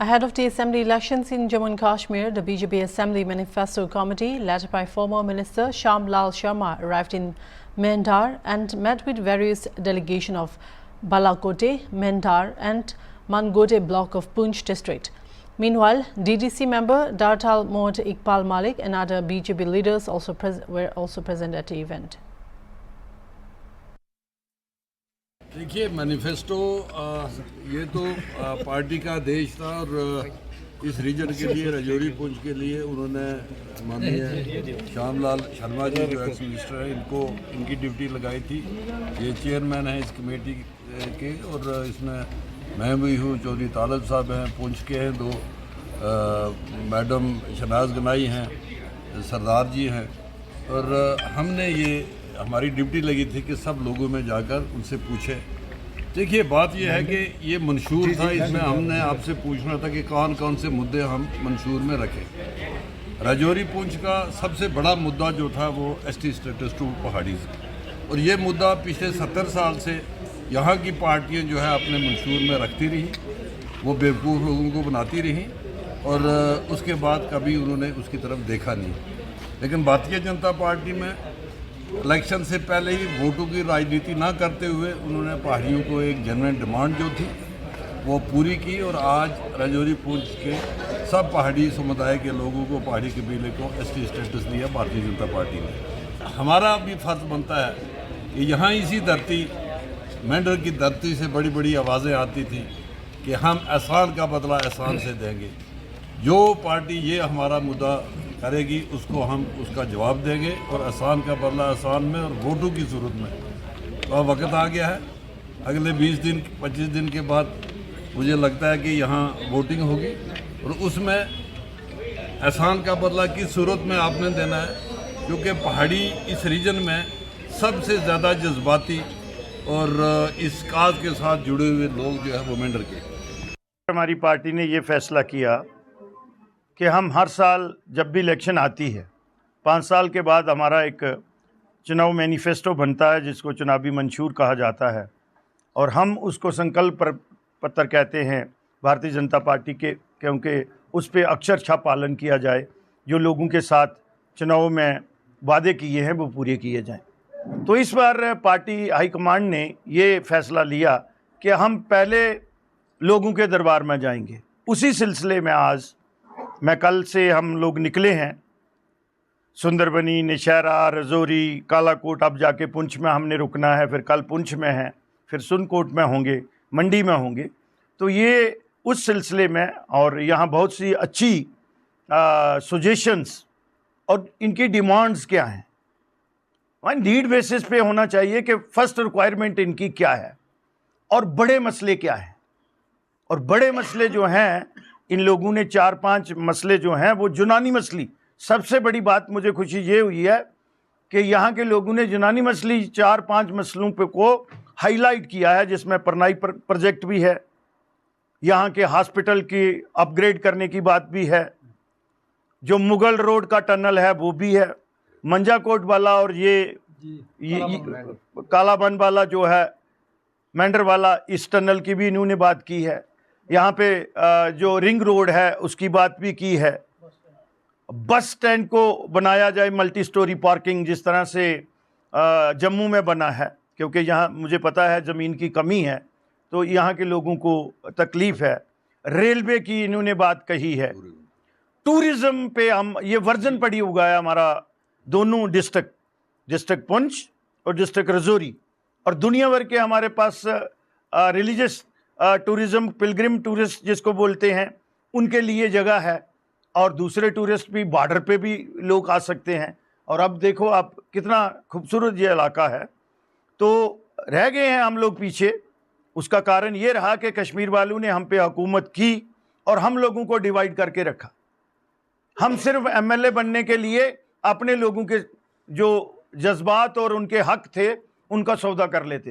Ahead of the assembly elections in Jammu and Kashmir, the BJP Assembly Manifesto Committee, led by former Minister Shyam Lal Sharma, arrived in Mendhar and met with various delegations of Balakote, Mendhar and Mangote block of Poonch district. Meanwhile, DDC member Dartal Mohd Iqbal Malik and other BJP leaders were also present at the event. देखिए manifesto ये तो party का आदेश था और इस reason के लिए राजौरी पुंछ के लिए उन्होंने माननीय श्याम लाल शर्मा जी जो एक्स मिनिस्टर है इनको इनकी ड्यूटी लगाई थी। ये चेयरमैन है इस कमेटी के और इसमें मैं भी हूँ, चौधरी तालब साहब हैं पुंछ के हैं, दो मैडम शनाज गनाई हैं, सरदार जी हैं और हमने ये हमारी ड्यूटी लगी थी कि सब लोगों में जाकर उनसे पूछे। देखिए बात यह है कि ये मंशूर था, इसमें हमने आपसे पूछना था कि कौन कौन से मुद्दे हम मंशूर में रखें। राजौरी पुंछ का सबसे बड़ा मुद्दा जो था वो एसटी स्टेटस टू पहाड़ी और ये मुद्दा पिछले 70 साल से यहाँ की पार्टियाँ जो है अपने मंशूर में रखती रही, वो बेवकूफ़ लोगों को बनाती रही और उसके बाद कभी उन्होंने उसकी तरफ देखा नहीं। लेकिन भारतीय जनता पार्टी में इलेक्शन से पहले ही वोटों की राजनीति ना करते हुए उन्होंने पहाड़ियों को एक जेन्युइन डिमांड जो थी वो पूरी की और आज राजौरी पुंछ के सब पहाड़ी समुदाय के लोगों को, पहाड़ी कबीले को एसटी स्टेटस दिया भारतीय जनता पार्टी ने। हमारा भी फर्ज बनता है कि यहाँ इसी धरती मेंढर की धरती से बड़ी बड़ी आवाज़ें आती थी कि हम एहसान का बदला एहसान से देंगे। जो पार्टी ये हमारा मुद्दा करेगी उसको हम उसका जवाब देंगे और एहसान का बदला एहसान में और वोटों की सूरत में। तो अब वक्त आ गया है, अगले 20 दिन 25 दिन के बाद मुझे लगता है कि यहाँ वोटिंग होगी और उसमें एहसान का बदला किस सूरत में आपने देना है, क्योंकि पहाड़ी इस रीजन में सबसे ज़्यादा जज्बाती और इस काज के साथ जुड़े हुए लोग जो है वो मेंढर के। हमारी पार्टी ने ये फैसला किया कि हम हर साल जब भी इलेक्शन आती है 5 साल के बाद हमारा एक चुनाव मैनिफेस्टो बनता है जिसको चुनावी मंशूर कहा जाता है और हम उसको संकल्प पत्र कहते हैं भारतीय जनता पार्टी के, क्योंकि उस पर अक्षरशः पालन किया जाए, जो लोगों के साथ चुनाव में वादे किए हैं वो पूरे किए जाएं। तो इस बार पार्टी हाईकमांड ने ये फैसला लिया कि हम पहले लोगों के दरबार में जाएंगे। उसी सिलसिले में आज मैं कल से हम लोग निकले हैं सुंदरबनी, नौशहरा, राजौरी, कालाकोट, अब जाके पुंछ में हमने रुकना है, फिर कल पुंछ में हैं, फिर सुनकोट में होंगे, मंडी में होंगे। तो ये उस सिलसिले में और यहाँ बहुत सी अच्छी सजेशंस और इनकी डिमांड्स क्या हैं, नीड बेसिस पे होना चाहिए कि फर्स्ट रिक्वायरमेंट इनकी क्या है और बड़े मसले क्या हैं। और बड़े मसले जो हैं इन लोगों ने 4-5 मसले जो हैं वो यूनानी मसली, सबसे बड़ी बात मुझे खुशी ये हुई है कि यहाँ के लोगों ने यूनानी मसली 4-5 मसलों पे को हाईलाइट किया है, जिसमें परनाई प्रोजेक्ट भी है, यहाँ के हॉस्पिटल की अपग्रेड करने की बात भी है, जो मुगल रोड का टनल है वो भी है, मंजाकोट वाला और ये कालाबन वाला जो है मेंढर वाला, इस टनल की भी इन्होंने बात की है। यहाँ पे जो रिंग रोड है उसकी बात भी की है। बस स्टैंड को बनाया जाए मल्टी स्टोरी पार्किंग जिस तरह से जम्मू में बना है, क्योंकि यहाँ मुझे पता है ज़मीन की कमी है तो यहाँ के लोगों को तकलीफ़ है। रेलवे की इन्होंने बात कही है। टूरिज़्म पे हम ये वर्जन पड़ी हुआ है हमारा दोनों डिस्ट्रिक्ट पुंछ और डिस्ट्रिक्ट राजौरी, और दुनिया भर के हमारे पास रिलीजियस टूरिज़्म, पिलग्रिम टूरिस्ट जिसको बोलते हैं, उनके लिए जगह है और दूसरे टूरिस्ट भी बॉर्डर पे भी लोग आ सकते हैं। और अब देखो आप कितना खूबसूरत ये इलाका है। तो रह गए हैं हम लोग पीछे, उसका कारण ये रहा कि कश्मीर वालों ने हम पे हुकूमत की और हम लोगों को डिवाइड करके रखा। हम सिर्फ एमएलए बनने के लिए अपने लोगों के जो जज्बात और उनके हक थे उनका सौदा कर लेते थे।